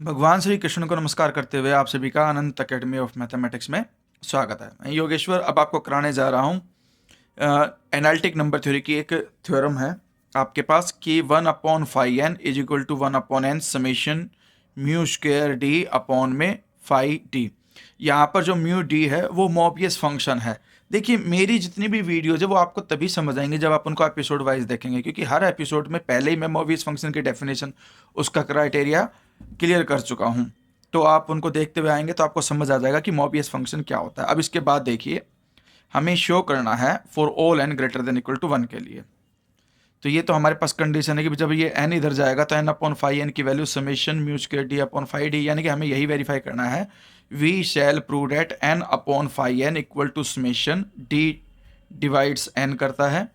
भगवान श्री कृष्ण को नमस्कार करते हुए आप सभी का अनंत अकेडमी ऑफ मैथमेटिक्स में स्वागत है। मैं योगेश्वर अब आपको कराने जा रहा हूँ एनालिटिक नंबर थ्योरी की एक थ्योरम है आपके पास कि 1/φn is equal to 1/n summation mu square d upon में फाई डी। यहाँ पर जो म्यू डी है वो मोबियस फंक्शन है। देखिए मेरी जितनी भी वीडियोज है वो आपको तभी समझ आएंगे जब आप उनको एपिसोड वाइज देखेंगे, क्योंकि हर एपिसोड में पहले ही मैं मोबियस फंक्शन की डेफिनेशन, उसका क्राइटेरिया क्लियर कर चुका हूँ। तो आप उनको देखते हुए आएंगे तो आपको समझ आ जाएगा कि मोबियस फंक्शन क्या होता है। अब इसके बाद देखिए हमें शो करना है for all n greater than equal to 1 के लिए। तो ये तो हमारे पास कंडीशन है कि जब ये n इधर जाएगा तो n/φn की value summation mu square d upon phi d, यानी कि हमें यही वेरीफाई करना है we shall prove that n/φn equal to summation d divides n करता है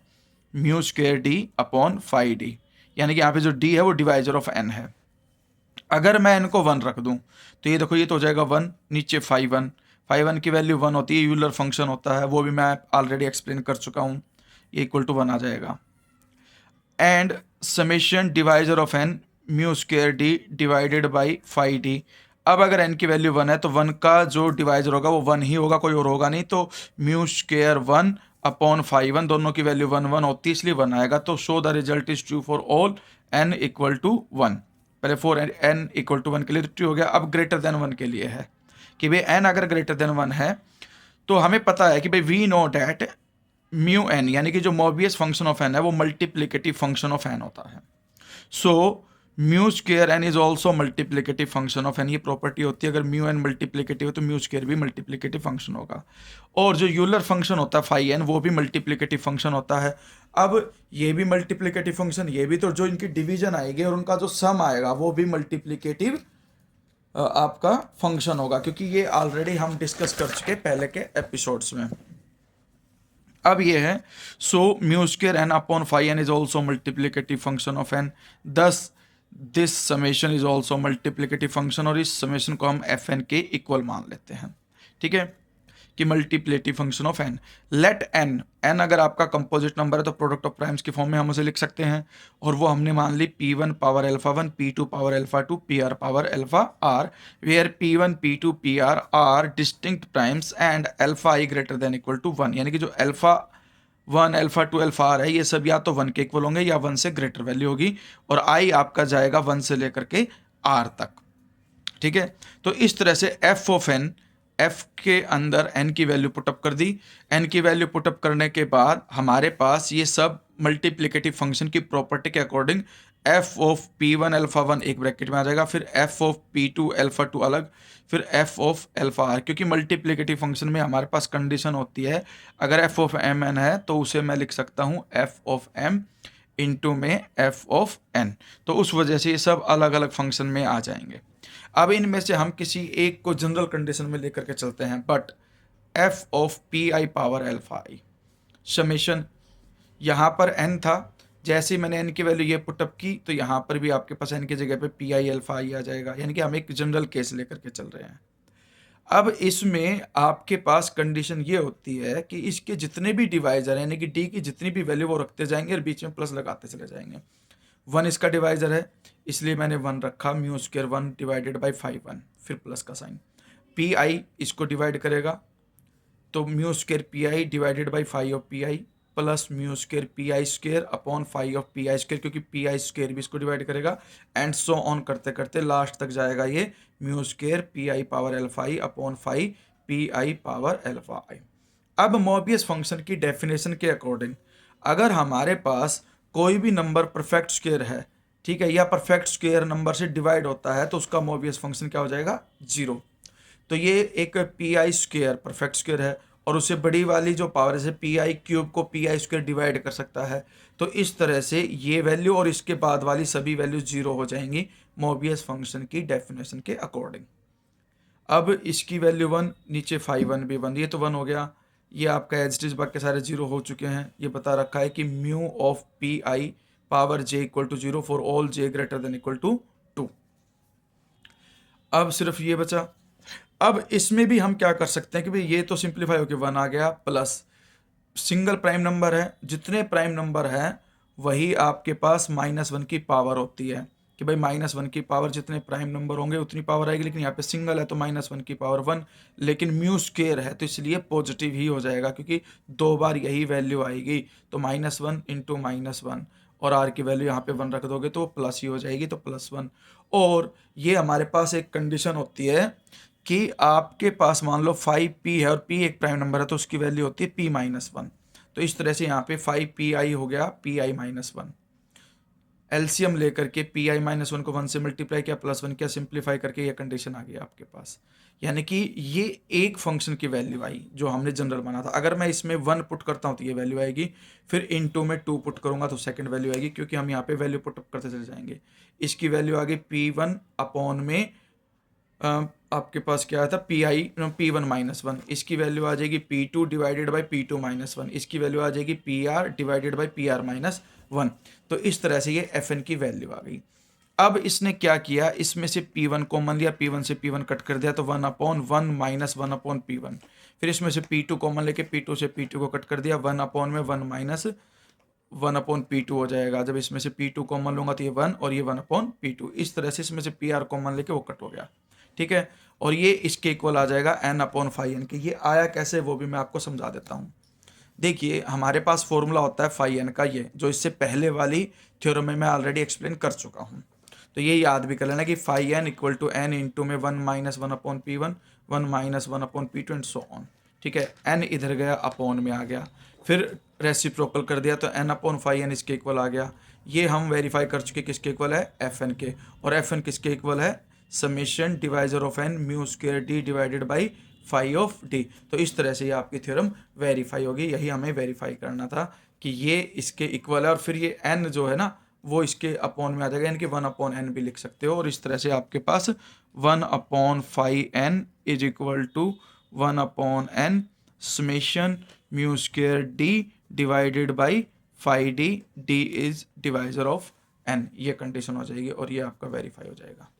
mu square d upon phi d, यानी कि यहाँ पे जो d है वो डिवाइजर ऑफ n है। अगर मैं इनको 1 रख दूं तो ये देखो ये तो हो जाएगा 1, नीचे फाई वन की वैल्यू 1 होती है, यूलर फंक्शन होता है, वो भी मैं ऑलरेडी एक्सप्लेन कर चुका हूँ, ये इक्वल टू 1 आ जाएगा। And summation divisor of n mu square d divided by phi d. अब अगर n की वैल्यू 1 है तो 1 का जो डिवाइजर होगा वो 1 ही होगा, कोई और होगा नहीं। तो mu square 1 upon phi one, दोनों की वैल्यू 1 1 होती है इसलिए 1 आएगा। तो show the result is true for all n equal to 1। पहले फॉर n इक्वल टू 1 के लिए ट्रू हो गया। अब ग्रेटर देन 1 के लिए है कि भाई n अगर ग्रेटर देन 1 है तो हमें पता है कि भाई we know that mu n, यानी कि जो मोबियस फंक्शन ऑफ एन है वो मल्टीप्लिकेटिव फंक्शन ऑफ एन होता है। So mu square n is also multiplicative function of n, ये प्रॉपर्टी होती है। अगर म्यू एन मल्टीप्लिकेटिव है तो म्यू स्क्वायर भी मल्टीप्लिकेटिव फंक्शन होगा। और जो यूलर फंक्शन होता है फाई एन वो भी मल्टीप्लिकेटिव फंक्शन होता है। अब ये भी मल्टीप्लिकेटिव फंक्शन, ये भी, तो जो इनकी डिवीजन आएगी और उनका जो सम आएगा वो भी मल्टीप्लिकेटिव आपका फंक्शन होगा, क्योंकि ये ऑलरेडी हम डिस्कस कर चुके पहले के एपिसोड्स में। अब ये है so mu square n upon phi n is also multiplicative function of n, thus this summation is also multiplicative function, और इस समेशन को हम एफ एन के इक्वल मान लेते हैं। ठीक है कि multiplicative function of n. Let n, n अगर आपका कंपोजिट नंबर है तो प्रोडक्ट ऑफ प्राइम्स की फॉर्म में हम उसे लिख सकते हैं, और वो हमने मान ली p1 power alpha 1, p2 power alpha 2, pr power alpha r, where p1 p2 pr are distinct primes and alpha i greater than equal to 1, यानी कि जो अल्फा 1 अल्फा 2 अल्फा r है ये सब या तो 1 के इक्वल होंगे या 1 से ग्रेटर वैल्यू होगी, और i आपका जाएगा 1 से लेकर के r तक। ठीक है, तो इस तरह से एफ ऑफ एन, एफ के अंदर एन की वैल्यू पुटअप कर दी। एन की वैल्यू पुटअप करने के बाद हमारे पास ये सब मल्टीप्लिकेटिव फंक्शन की प्रॉपर्टी के according f of p one alpha 1 एक ब्रैकेट में आ जाएगा, फिर f of p two alpha 2 अलग, फिर एफ ऑफ अल्फा आर, क्योंकि मल्टीप्लिकेटिव फंक्शन में हमारे पास कंडीशन होती है अगर एफ ऑफ एम एन है तो उसे मैं लिख सकता हूँ एफ ऑफ एम इंटू में एफ ऑफ एन। तो उस वजह से ये सब अलग अलग फंक्शन में आ जाएंगे। अब इनमें से हम किसी एक को जनरल कंडीशन में लेकर के चलते हैं, but F of p i power alpha I summation, यहाँ पर n था, जैसे ही मैंने n की वैल्यू ये पुटअप की तो यहाँ पर भी आपके पास n की जगह पे पी आई अल्फा आई आ जाएगा, यानी कि हम एक जनरल केस लेकर के चल रहे हैं। अब इसमें आपके पास कंडीशन ये होती है कि इसके जितने भी डिवाइजर हैं, यानी कि d की जितनी भी वैल्यू वो रखते जाएंगे और बीच में प्लस लगाते चले जाएंगे। 1 इसका डिवाइजर है इसलिए मैंने 1 रखा, म्यू स्क्वायर 1 डिवाइडेड बाई 5 1, फिर प्लस का साइन। पी आई इसको डिवाइड करेगा तो mu square p I divided by 5 of p I plus mu square p I square upon 5 of p I square, क्योंकि पी आई स्क्वायर भी इसको divide करेगा, and so on करते करते last तक जाएगा ये mu square p i power alpha i upon 5 p i power alpha i. अब मोबियस फंक्शन की डेफिनेशन के अकॉर्डिंग अगर हमारे पास कोई भी नंबर परफेक्ट स्क्वायर है, ठीक है, या परफेक्ट स्क्वायर नंबर से डिवाइड होता है तो उसका मोबियस फंक्शन क्या हो जाएगा, 0। तो ये एक P I square perfect square है और उससे बड़ी वाली जो पावर है पी आई क्यूब को पी आई स्क्वायर डिवाइड कर सकता है, तो इस तरह से ये वैल्यू और इसके बाद वाली सभी वैल्यू 0 हो जाएंगी मोबियस फंक्शन की डेफिनेशन के अकॉर्डिंग। अब इसकी वैल्यू 1, नीचे 5 1 भी 1, ये तो 1 हो गया, ये आपका एज इट इज बाकी सारे 0 हो चुके हैं। ये बता रखा है कि mu of p i power j equal to 0 for all j greater than equal to 2। अब सिर्फ ये बचा। अब इसमें भी हम क्या कर सकते हैं कि भाई ये तो सिंप्लीफाई होकर 1 आ गया, प्लस सिंगल प्राइम नंबर है, जितने प्राइम नंबर हैं वही आपके पास -1 की पावर होती है, कि भाई -1 की पावर जितने प्राइम नंबर होंगे उतनी पावर आएगी, लेकिन यहाँ पे सिंगल है तो -1 की पावर 1, लेकिन म्यू स्क्वेयर है तो इसलिए पॉजिटिव ही हो जाएगा, क्योंकि 2 बार यही वैल्यू आएगी। तो -1 इंटू -1, और आर की वैल्यू यहाँ पे 1 रख दोगे तो प्लस ही हो जाएगी, तो +1। और ये हमारे पास एक कंडीशन होती है कि आपके पास मान लो 5p है और p एक प्राइम नंबर है तो उसकी वैल्यू होती है p-1। तो इस तरह से यहाँ पे 5pi हो गया pi-1। एलसीएम लेकर के pi-1 को 1 से मल्टीप्लाई किया, +1 किया, सिंप्लीफाई करके ये कंडीशन आ गई आपके पास। यानी कि ये एक फंक्शन की वैल्यू आई जो हमने जनरल माना था। अगर मैं इसमें 1 पुट करता हूँ तो ये वैल्यू आएगी, फिर इनटू में 2 पुट करूंगा तो सेकंड वैल्यू आएगी, क्योंकि हम यहाँ पे वैल्यू पुट अप करते चले जाएंगे। इसकी वैल्यू आ गई p1 अपॉन में आपके पास क्या था p1-1, इसकी वैल्यू आ जाएगी p2 डिवाइडेड बाई p2-1, इसकी वैल्यू आ जाएगी pr डिवाइडेड बाई pr-1। तो इस तरह से ये fn की वैल्यू आ गई। अब इसने क्या किया, इसमें से p1 कॉमन लिया, p1 से p1 कट कर दिया तो 1/1 माइनस 1/p1। फिर इसमें से p2 कॉमन लेके p2 से p2 को कट कर दिया, 1/1 माइनस 1/p2 हो जाएगा। जब इसमें से p2 कॉमन लूंगा तो ये 1 और ये 1/p2। इस तरह से इसमें से pr कॉमन लेके वो कट हो गया, ठीक है। और ये इसके इक्वल आ जाएगा n/n के। ये आया कैसे वो भी मैं आपको समझा देता हूँ। देखिए हमारे पास फॉर्मूला होता है φn का, ये जो इससे पहले वाली थ्योरम में मैं ऑलरेडी एक्सप्लेन कर चुका हूँ। तो ये याद भी कर लेना कि φn equal to n into में 1 minus 1/p1, 1 minus 1/p2 and so on, ठीक है। n इधर गया, अपॉन में आ गया, फिर रेसिप्रोकल कर दिया तो n/φn इसके इक्वल आ गया। ये हम वेरीफाई कर चुके किसके इक्वल है, fn के। और fn किसके इक्वल है, summation divisor of n mu square d divided by phi of d। तो इस तरह से ये आपकी थ्योरम वेरीफाई होगी। यही हमें वेरीफाई करना था कि ये इसके इक्वल है, और फिर ये n जो है ना वो इसके अपॉन में आ जाएगा, यानी कि 1/n भी लिख सकते हो। और इस तरह से आपके पास 1/φn is equal to 1/n summation mu square d divided by phi d, d is divisor of n। ये कंडीशन हो जाएगी और ये आपका वेरीफाई हो जाएगा।